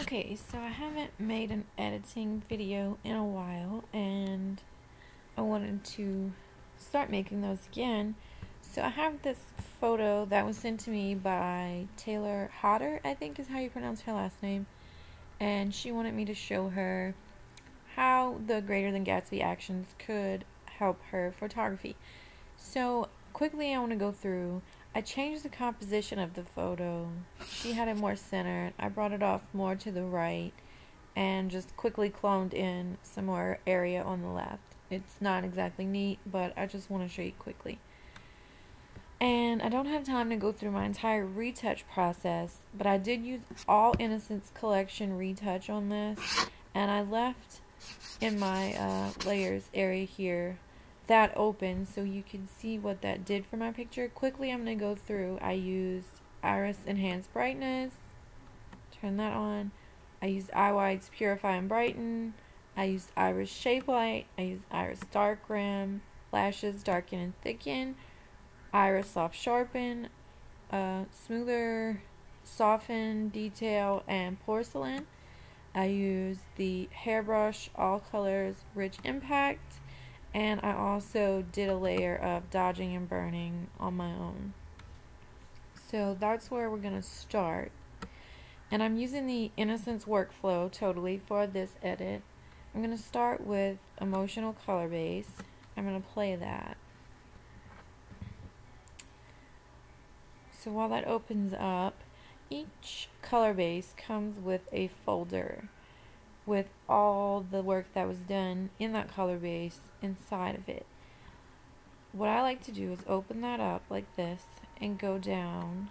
Okay, so I haven't made an editing video in a while, and I wanted to start making those again. So I have this photo that was sent to me by Taylor Hodder, I think is how you pronounce her last name, and she wanted me to show her how the Greater Than Gatsby actions could help her photography. So quickly I want to go through. I changed the composition of the photo. She had it more centered. I brought it off more to the right and just quickly cloned in some more area on the left. It's not exactly neat, but I just want to show you quickly. And I don't have time to go through my entire retouch process, but I did use all Innocence collection retouch on this, and I left in my layers area here that open so you can see what that did for my picture. Quickly, I'm going to go through. I used Iris Enhance Brightness, turn that on. I used iWide's Purify and Brighten. I used Iris Shape Light. I used Iris Dark Rim, Lashes Darken and Thicken, Iris Soft Sharpen, Smoother Soften, Detail, and Porcelain. I used the Hairbrush All Colors Rich Impact, and I also did a layer of Dodging and Burning on my own. So that's where we're going to start. And I'm using the Innocence workflow totally for this edit. I'm going to start with Emotional Color Base. I'm going to play that. So while that opens up, each color base comes with a folder with all the work that was done in that color base inside of it. What I like to do is open that up like this and go down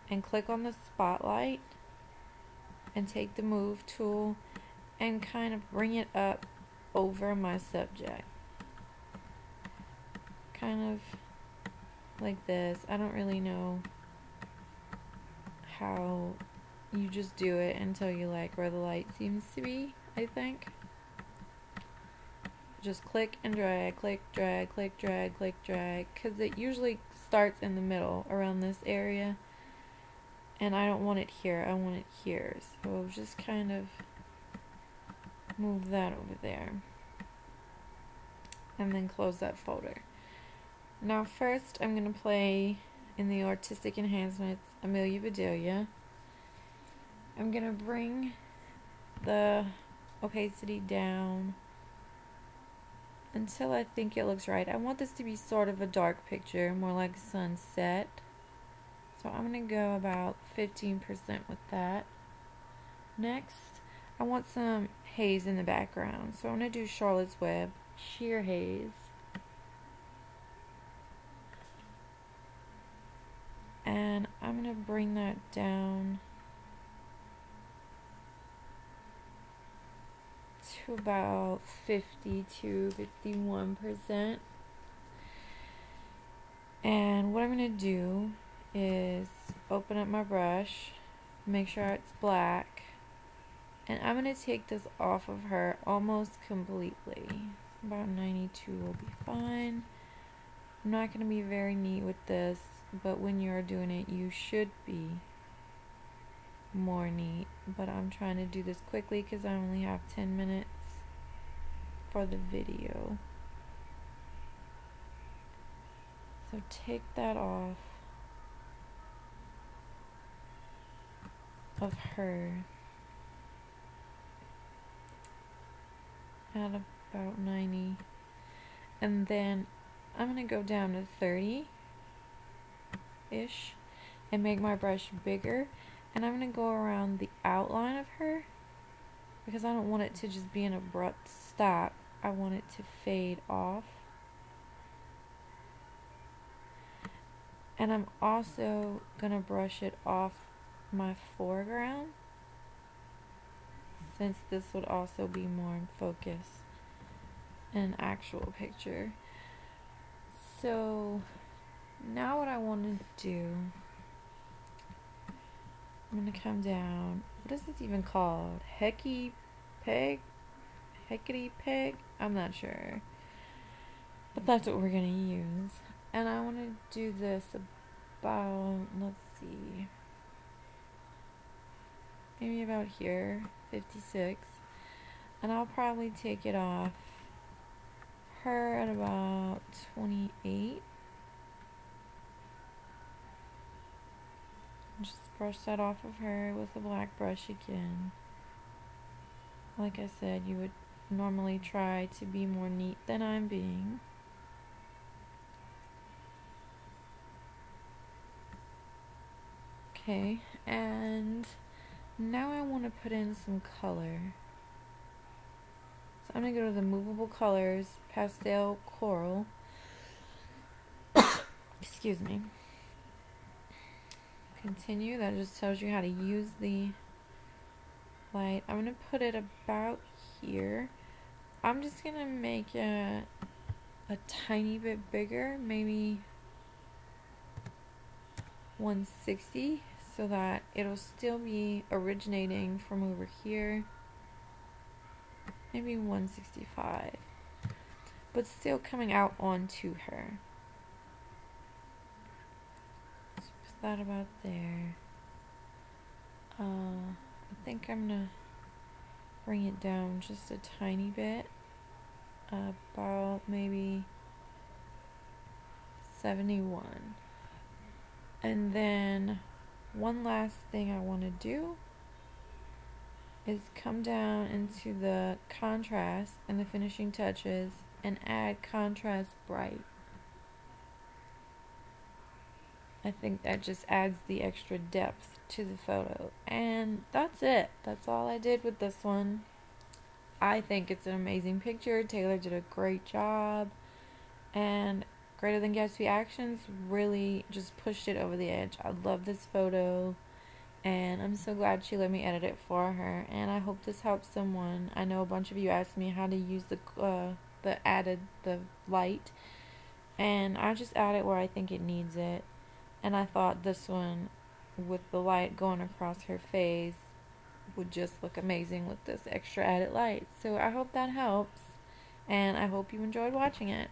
and click on the spotlight and take the move tool and kind of bring it up over my subject. Kind of like this. I don't really know how you just do it until you like where the light seems to be, I think. Just click and drag, click, drag, click, drag, click, drag, because it usually starts in the middle around this area, and I don't want it here, I want it here. So just kind of move that over there and then close that folder. Now first I'm going to play in the Artistic Enhancements Amelia Bedelia. I'm going to bring the opacity down until I think it looks right. I want this to be sort of a dark picture, more like sunset. So I'm going to go about 15% with that. Next, I want some haze in the background. So I'm going to do Charlotte's Web Sheer Haze. And I'm going to bring that down to about 50 to 51%. And what I'm going to do is open up my brush, make sure it's black, and I'm going to take this off of her almost completely. About 92 will be fine. I'm not going to be very neat with this, but when you're doing it, you should be more neat. But I'm trying to do this quickly because I only have 10 minutes for the video. So take that off of her at about 90, and then I'm going to go down to 30 ish and make my brush bigger, and I'm going to go around the outline of her because I don't want it to just be an abrupt stop. I want it to fade off. And I'm also going to brush it off my foreground, since this would also be more in focus in an actual picture. So now what I want to do, I'm going to come down. What is this even called? Hecky peg? Heckety peg? I'm not sure. But that's what we're going to use. And I want to do this about, let's see, maybe about here, 56. And I'll probably take it off her at about 28. Just brush that off of her with a black brush again. Like I said, you would normally try to be more neat than I'm being. Okay, and now I want to put in some color. So I'm going to go to the movable colors, pastel coral. Excuse me. Continue, that just tells you how to use the light. I'm going to put it about here. I'm just going to make it a tiny bit bigger, maybe 160, so that it'll still be originating from over here. Maybe 165, but still coming out onto her. Let's put that about there. I think I'm gonna bring it down just a tiny bit, about maybe 71. And then one last thing I want to do is come down into the contrast and the finishing touches and add contrast bright. I think that just adds the extra depth to the photo. And that's it. That's all I did with this one. I think it's an amazing picture. Taylor did a great job. And Greater Than Gatsby Actions really just pushed it over the edge. I love this photo. And I'm so glad she let me edit it for her. And I hope this helps someone. I know a bunch of you asked me how to use the light. And I just add it where I think it needs it. And I thought this one, with the light going across her face, would just look amazing with this extra added light. So I hope that helps. And I hope you enjoyed watching it.